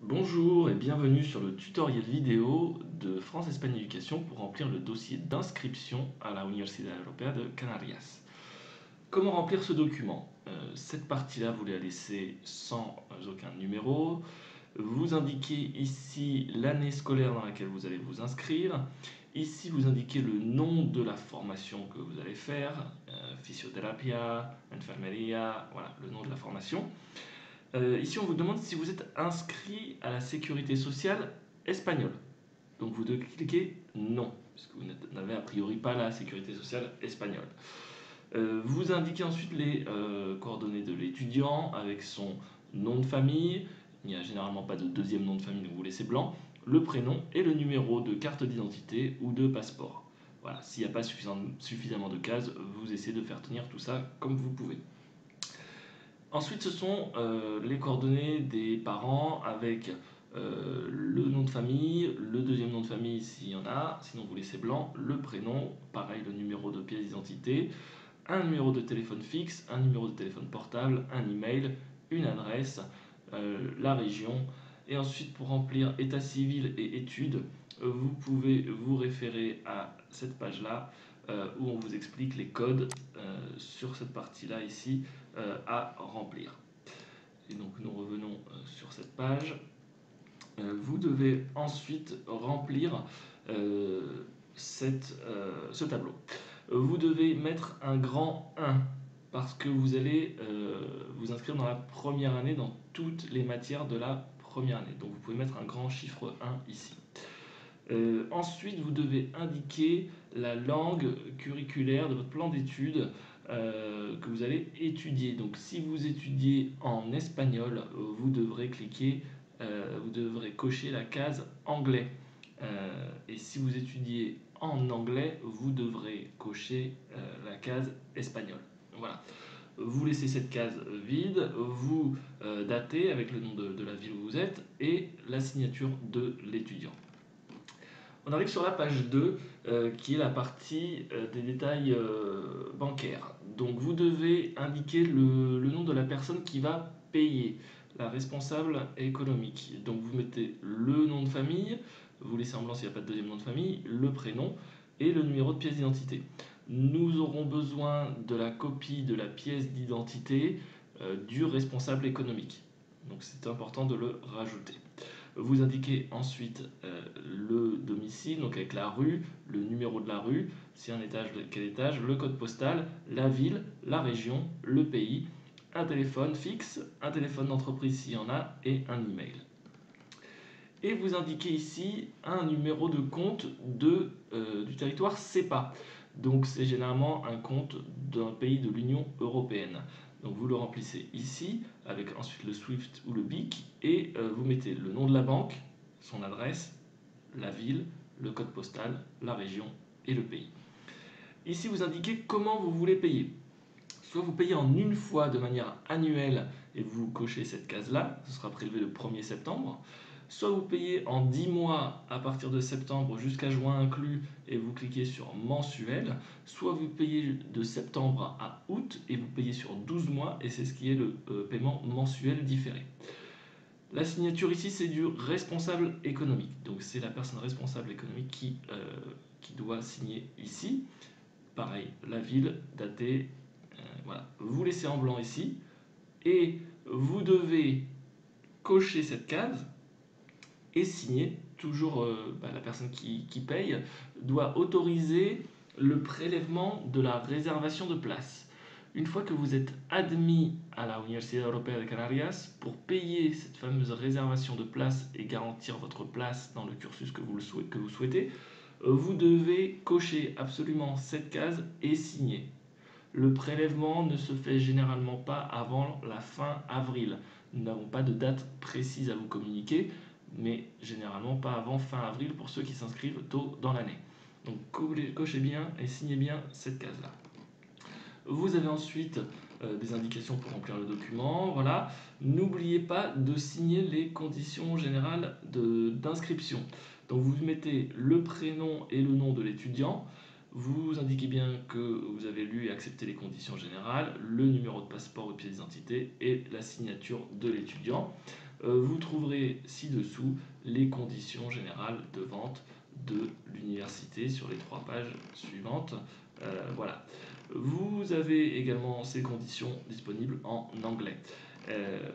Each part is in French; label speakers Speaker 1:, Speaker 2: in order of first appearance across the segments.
Speaker 1: Bonjour et bienvenue sur le tutoriel vidéo de France-Espagne Éducation pour remplir le dossier d'inscription à la Universidad Europea de Canarias. Comment remplir ce document? Cette partie-là, vous la laissez sans aucun numéro. Vous indiquez ici l'année scolaire dans laquelle vous allez vous inscrire. Ici, vous indiquez le nom de la formation que vous allez faire, physiothérapia, enfermería, voilà, le nom de la formation. Ici, on vous demande si vous êtes inscrit à la sécurité sociale espagnole. Donc vous devez cliquer non, puisque vous n'avez a priori pas la sécurité sociale espagnole. Vous indiquez ensuite les coordonnées de l'étudiant avec son nom de famille. Il n'y a généralement pas de deuxième nom de famille, donc vous laissez blanc. Le prénom et le numéro de carte d'identité ou de passeport. Voilà, s'il n'y a pas suffisamment de cases, vous essayez de faire tenir tout ça comme vous pouvez. Ensuite, ce sont les coordonnées des parents avec le nom de famille, le deuxième nom de famille s'il y en a, sinon vous laissez blanc, le prénom, pareil, le numéro de pièce d'identité, un numéro de téléphone fixe, un numéro de téléphone portable, un email, une adresse, la région. Et ensuite, pour remplir état civil et études, vous pouvez vous référer à cette page-là où on vous explique les codes sur cette partie-là ici à remplir. Et donc nous revenons sur cette page. Vous devez ensuite remplir ce tableau. Vous devez mettre un grand 1 parce que vous allez vous inscrire dans la première année dans toutes les matières de la première année. Donc vous pouvez mettre un grand chiffre 1 ici. Ensuite, vous devez indiquer la langue curriculaire de votre plan d'études que vous allez étudier. Donc si vous étudiez en espagnol, vous devrez vous devrez cocher la case anglais. Et si vous étudiez en anglais, vous devrez cocher la case espagnol. Voilà. Vous laissez cette case vide, vous datez avec le nom de la ville où vous êtes et la signature de l'étudiant. On arrive sur la page 2 qui est la partie des détails bancaires. Donc vous devez indiquer le nom de la personne qui va payer, la responsable économique. Donc vous mettez le nom de famille, vous laissez en blanc s'il n'y a pas de deuxième nom de famille, le prénom et le numéro de pièce d'identité. Nous aurons besoin de la copie de la pièce d'identité du responsable économique. Donc c'est important de le rajouter. Vous indiquez ensuite le domicile, donc avec la rue, le numéro de la rue, si un étage, quel étage, le code postal, la ville, la région, le pays, un téléphone fixe, un téléphone d'entreprise s'il y en a et un email. Et vous indiquez ici un numéro de compte du territoire CEPA. Donc c'est généralement un compte d'un pays de l'Union européenne. Donc vous le remplissez ici avec ensuite le SWIFT ou le BIC et vous mettez le nom de la banque, son adresse, la ville, le code postal, la région et le pays. Ici vous indiquez comment vous voulez payer. Soit vous payez en une fois de manière annuelle et vous cochez cette case-là, ce sera prélevé le 1er septembre. Soit vous payez en 10 mois à partir de septembre jusqu'à juin inclus et vous cliquez sur mensuel. Soit vous payez de septembre à août et vous payez sur 12 mois et c'est ce qui est le paiement mensuel différé. La signature ici c'est du responsable économique. Donc c'est la personne responsable économique qui doit signer ici. Pareil, la ville, datée, voilà. Vous laissez en blanc ici et vous devez cocher cette case et signer. Toujours la personne qui paye doit autoriser le prélèvement de la réservation de place. Une fois que vous êtes admis à la Universidad Europea de Canarias, pour payer cette fameuse réservation de place et garantir votre place dans le cursus que vous souhaitez, vous devez cocher absolument cette case et signer. Le prélèvement ne se fait généralement pas avant la fin avril. Nous n'avons pas de date précise à vous communiquer, mais généralement pas avant fin avril pour ceux qui s'inscrivent tôt dans l'année. Donc cochez bien et signez bien cette case-là. Vous avez ensuite des indications pour remplir le document. Voilà. N'oubliez pas de signer les conditions générales d'inscription. Donc vous mettez le prénom et le nom de l'étudiant. Vous indiquez bien que vous avez lu et accepté les conditions générales, le numéro de passeport ou de pièce d'identité et la signature de l'étudiant. Vous trouverez ci-dessous les conditions générales de vente de l'université sur les 3 pages suivantes. Voilà. Vous avez également ces conditions disponibles en anglais.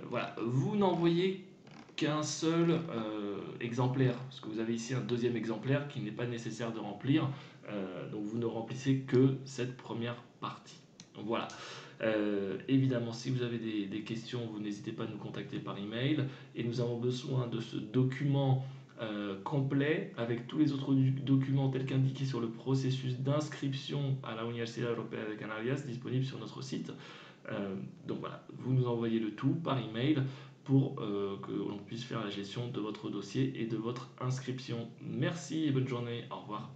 Speaker 1: Voilà. Vous n'envoyez qu'un seul exemplaire, parce que vous avez ici un deuxième exemplaire qui n'est pas nécessaire de remplir, donc vous ne remplissez que cette première partie. Donc voilà. Évidemment, si vous avez des questions, vous n'hésitez pas à nous contacter par email, et nous avons besoin de ce document complet avec tous les autres documents tels qu'indiqués sur le processus d'inscription à la Universidad Europea de Canarias disponible sur notre site. Donc voilà, vous nous envoyez le tout par email pour que l'on puisse faire la gestion de votre dossier et de votre inscription. Merci et bonne journée, au revoir.